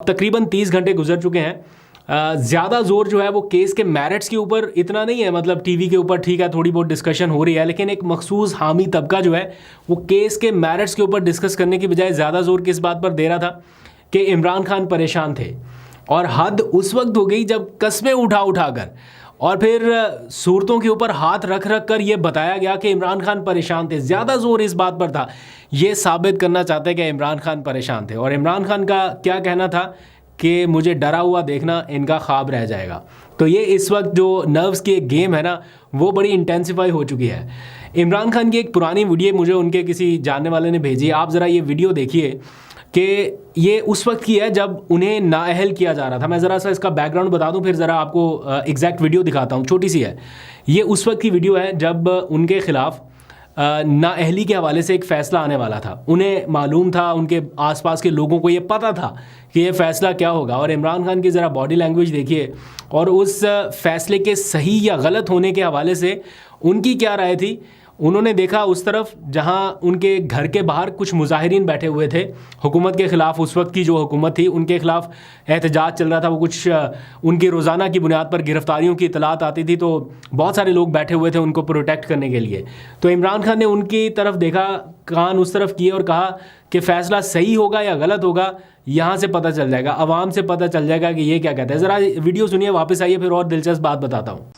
तकरीबन 30 घंटे गुजर चुके हैं। ज़्यादा जोर जो है वो केस के मेरिट्स के ऊपर इतना नहीं है, मतलब टीवी के ऊपर ठीक है थोड़ी बहुत डिस्कशन हो रही है, लेकिन एक मखसूस हामी तबका जो है वो केस के मेरिट्स के ऊपर डिस्कस करने की बजाय ज़्यादा जोर किस बात पर दे रहा था कि इमरान खान परेशान थे। और हद उस वक्त हो गई जब कस्में उठा उठा कर और फिर सूरतों के ऊपर हाथ रख रख कर ये बताया गया कि इमरान खान परेशान थे। ज़्यादा जोर इस बात पर था, ये साबित करना चाहते कि इमरान खान परेशान थे। और इमरान खान का क्या कहना था कि मुझे डरा हुआ देखना इनका ख्वाब रह जाएगा। तो ये इस वक्त जो नर्व्स की एक गेम है ना, वो बड़ी इंटेंसिफाई हो चुकी है। इमरान खान की एक पुरानी वीडियो मुझे उनके किसी जानने वाले ने भेजी, आप ज़रा ये वीडियो देखिए कि ये उस वक्त की है जब उन्हें नाअहल किया जा रहा था। मैं ज़रा सा इसका बैकग्राउंड बता दूं, फिर ज़रा आपको एग्जैक्ट वीडियो दिखाता हूँ। छोटी सी है, ये उस वक्त की वीडियो है जब उनके ख़िलाफ़ नाअहली के हवाले से एक फ़ैसला आने वाला था। उन्हें मालूम था, उनके आसपास के लोगों को ये पता था कि ये फ़ैसला क्या होगा। और इमरान खान की ज़रा बॉडी लैंग्वेज देखिए और उस फ़ैसले के सही या गलत होने के हवाले से उनकी क्या राय थी। उन्होंने देखा उस तरफ जहां उनके घर के बाहर कुछ मुजाहिरीन बैठे हुए थे हुकूमत के ख़िलाफ़। उस वक्त की जो हुकूमत थी उनके ख़िलाफ़ एहतजाज चल रहा था। वो कुछ उनकी रोज़ाना की बुनियाद पर गिरफ़्तारियों की इतलात आती थी, तो बहुत सारे लोग बैठे हुए थे उनको प्रोटेक्ट करने के लिए। तो इमरान खान ने उनकी तरफ देखा, कान उस तरफ किए और कहा कि फ़ैसला सही होगा या गलत होगा यहाँ से पता चल जाएगा, आवाम से पता चल जाएगा कि ये क्या कहते हैं। ज़रा वीडियो सुनिए, वापस आइए, फिर और दिलचस्प बात बताता हूँ।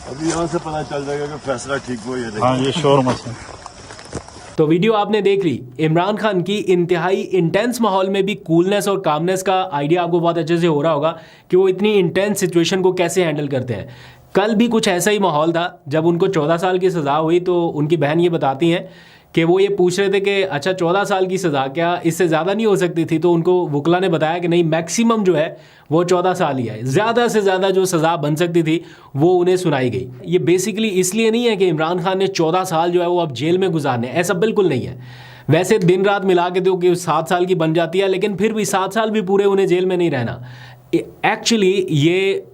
अभी यहाँ से पता चल जाएगा कि फैसला ठीक हो या नहीं। हाँ, ये शोर मत है। तो वीडियो आपने देख ली। इमरान खान की इंतहाई इंटेंस माहौल में भी कूलनेस और कामनेस का आइडिया आपको बहुत अच्छे से हो रहा होगा कि वो इतनी इंटेंस सिचुएशन को कैसे हैंडल करते हैं। कल भी कुछ ऐसा ही माहौल था जब उनको 14 साल की सज़ा हुई, तो उनकी बहन ये बताती हैं कि वो ये पूछ रहे थे कि अच्छा 14 साल की सज़ा क्या इससे ज़्यादा नहीं हो सकती थी। तो उनको वकला ने बताया कि नहीं, मैक्सिमम जो है वो 14 साल ही है, ज़्यादा से ज़्यादा जो सज़ा बन सकती थी वो उन्हें सुनाई गई। ये बेसिकली इसलिए नहीं है कि इमरान खान ने 14 साल जो है वो अब जेल में गुजारने, ऐसा बिल्कुल नहीं है। वैसे दिन रात मिला के दो कि 7 साल की बन जाती है, लेकिन फिर भी 7 साल भी पूरे उन्हें जेल में नहीं रहना। एक्चुअली ये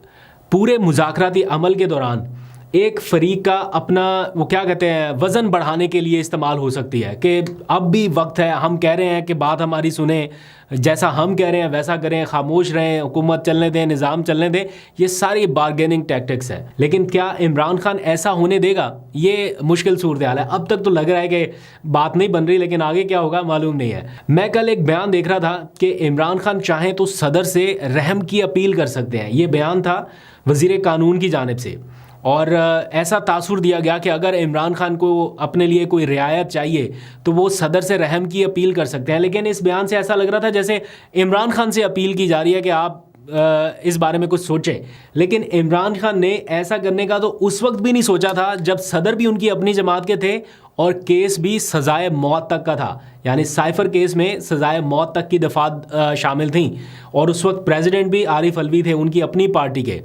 पूरे मुज़ाकराती अमल के दौरान एक फ़रीक का अपना वो क्या कहते हैं वज़न बढ़ाने के लिए इस्तेमाल हो सकती है कि अब भी वक्त है, हम कह रहे हैं कि बात हमारी सुने, जैसा हम कह रहे हैं वैसा करें, खामोश रहें, हुकूमत चलने दें, निज़ाम चलने दें। ये सारी बारगेनिंग टैक्टिक्स हैं। लेकिन क्या इमरान खान ऐसा होने देगा? ये मुश्किल सूरत हाल है। अब तक तो लग रहा है कि बात नहीं बन रही, लेकिन आगे क्या होगा मालूम नहीं है। मैं कल एक बयान देख रहा था कि इमरान खान चाहें तो सदर से रहम की अपील कर सकते हैं। ये बयान था वज़ीर कानून की जानिब से, और ऐसा तासुर दिया गया कि अगर इमरान खान को अपने लिए कोई रियायत चाहिए तो वो सदर से रहम की अपील कर सकते हैं। लेकिन इस बयान से ऐसा लग रहा था जैसे इमरान खान से अपील की जा रही है कि आप इस बारे में कुछ सोचें। लेकिन इमरान खान ने ऐसा करने का तो उस वक्त भी नहीं सोचा था जब सदर भी उनकी अपनी जमात के थे और केस भी सजाए मौत तक का था। यानी साइफर केस में सजाए मौत तक की दफ़ात शामिल थीं, और उस वक्त प्रेसिडेंट भी आरिफ अलवी थे उनकी अपनी पार्टी के।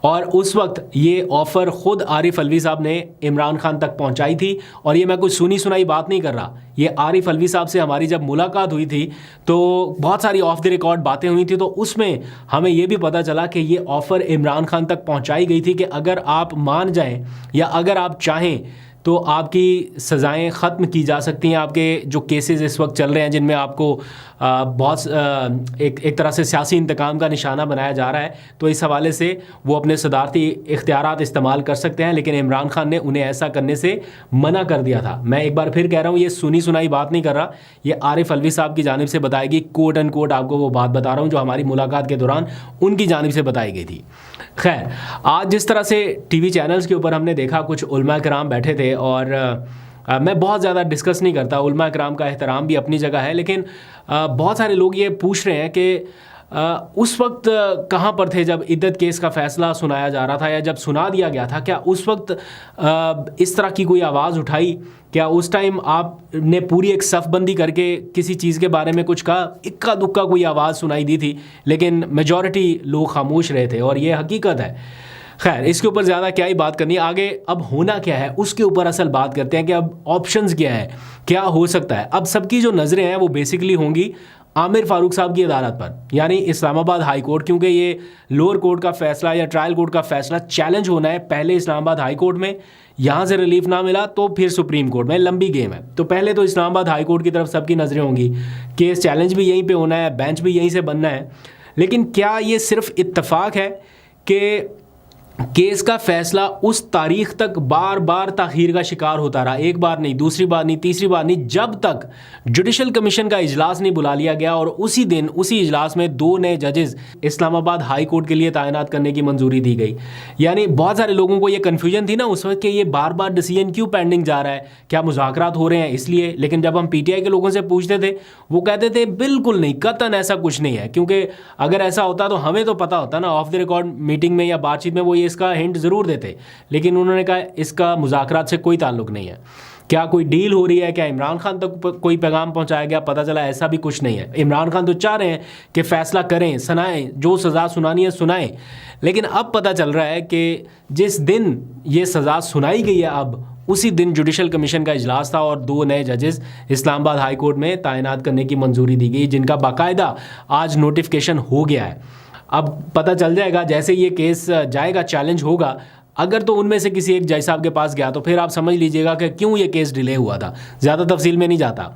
और उस वक्त ये ऑफ़र ख़ुद आरिफ अलवी साहब ने इमरान खान तक पहुंचाई थी। और ये मैं कुछ सुनी सुनाई बात नहीं कर रहा, ये आरिफ अलवी साहब से हमारी जब मुलाकात हुई थी तो बहुत सारी ऑफ द रिकॉर्ड बातें हुई थी, तो उसमें हमें ये भी पता चला कि ये ऑफ़र इमरान खान तक पहुंचाई गई थी कि अगर आप मान जाएं या अगर आप चाहें तो आपकी सज़ाएं ख़त्म की जा सकती हैं। आपके जो केसेस इस वक्त चल रहे हैं जिनमें आपको बहुत एक तरह से सियासी इंतकाम का निशाना बनाया जा रहा है, तो इस हवाले से वो अपने सदारती इख्तियारात इस्तेमाल कर सकते हैं। लेकिन इमरान खान ने उन्हें ऐसा करने से मना कर दिया था। मैं एक बार फिर कह रहा हूँ, ये सुनी सुनाई बात नहीं कर रहा, ये आरिफ अलवी साहब की जानिब से बताएगी, कोट एंड कोट आपको वो बात बता रहा हूँ जो हमारी मुलाकात के दौरान उनकी जानिब से बताई गई थी। खैर, आज जिस तरह से टीवी चैनल्स के ऊपर हमने देखा कुछ उलमा कराम बैठे थे, और मैं बहुत ज़्यादा डिस्कस नहीं करता, उलमा कराम का एहतराम भी अपनी जगह है, लेकिन बहुत सारे लोग ये पूछ रहे हैं कि उस वक्त कहाँ पर थे जब इद्दत केस का फ़ैसला सुनाया जा रहा था या जब सुना दिया गया था? क्या उस वक्त इस तरह की कोई आवाज़ उठाई? क्या उस टाइम आपने पूरी एक सफ़बंदी करके किसी चीज़ के बारे में कुछ कहा? इक्का दुक्का कोई आवाज़ सुनाई दी थी, लेकिन मेजॉरिटी लोग खामोश रहे थे, और ये हकीकत है। खैर, इसके ऊपर ज़्यादा क्या ही बात करनी है। आगे अब होना क्या है उसके ऊपर असल बात करते हैं कि अब ऑप्शंस क्या है, क्या हो सकता है। अब सबकी जो नज़रें हैं वो बेसिकली होंगी आमिर फारूक साहब की अदालत पर, यानी इस्लामाबाद हाई कोर्ट, क्योंकि ये लोअर कोर्ट का फैसला या ट्रायल कोर्ट का फैसला चैलेंज होना है पहले इस्लामाबाद हाई कोर्ट में, यहाँ से रिलीफ ना मिला तो फिर सुप्रीम कोर्ट में, लंबी गेम है। तो पहले तो इस्लामाबाद हाई कोर्ट की तरफ सबकी नज़रें होंगी, केस चैलेंज भी यहीं पे होना है, बेंच भी यहीं से बनना है। लेकिन क्या ये सिर्फ इत्तफाक है कि केस का फैसला उस तारीख तक बार बार ताख़ीर का शिकार होता रहा, एक बार नहीं, दूसरी बार नहीं, तीसरी बार नहीं, जब तक जुडिशल कमीशन का इजलास नहीं बुला लिया गया और उसी दिन उसी इजलास में 2 नए जजेस इस्लामाबाद हाई कोर्ट के लिए तैनात करने की मंजूरी दी गई। यानी बहुत सारे लोगों को ये कन्फ्यूजन थी ना उस वक्त कि ये बार बार डिसीजन क्यों पेंडिंग जा रहा है, क्या मुज़ाकरात हो रहे हैं इसलिए। लेकिन जब हम PTI के लोगों से पूछते थे वो कहते थे बिल्कुल नहीं, कतन ऐसा कुछ नहीं है, क्योंकि अगर ऐसा होता तो हमें तो पता होता ना, ऑफ द रिकॉर्ड मीटिंग में या बातचीत में वो ये इसका हिंट ज़रूर देते। लेकिन उन्होंने कहा इसका मुज़ाकरात से कोई ताल्लुक़ नहीं है। क्या कोई डील हो रही है, क्या इमरान खान तक कोई पैगाम पहुंचाया गया, पता चला ऐसा भी कुछ नहीं है। इमरान खान तो चाह रहे हैं कि फ़ैसला करें, सुनाएं, जो सज़ा सुनानी है सुनाएं। लेकिन अब पता चल रहा है कि जिस दिन ये सज़ा सुनाई गई है अब उसी दिन जुडिशल कमीशन का इजलास था और 2 नए जजेस इस्लामाबाद हाई कोर्ट में तैनात करने की मंजूरी दी गई, जिनका बाकायदा आज नोटिफिकेशन हो गया है। अब पता चल जाएगा जैसे ये केस जाएगा, चैलेंज होगा, अगर तो उनमें से किसी एक जज साहब के पास गया तो फिर आप समझ लीजिएगा कि क्यों ये केस डिले हुआ था। ज़्यादा तफसील में नहीं जाता।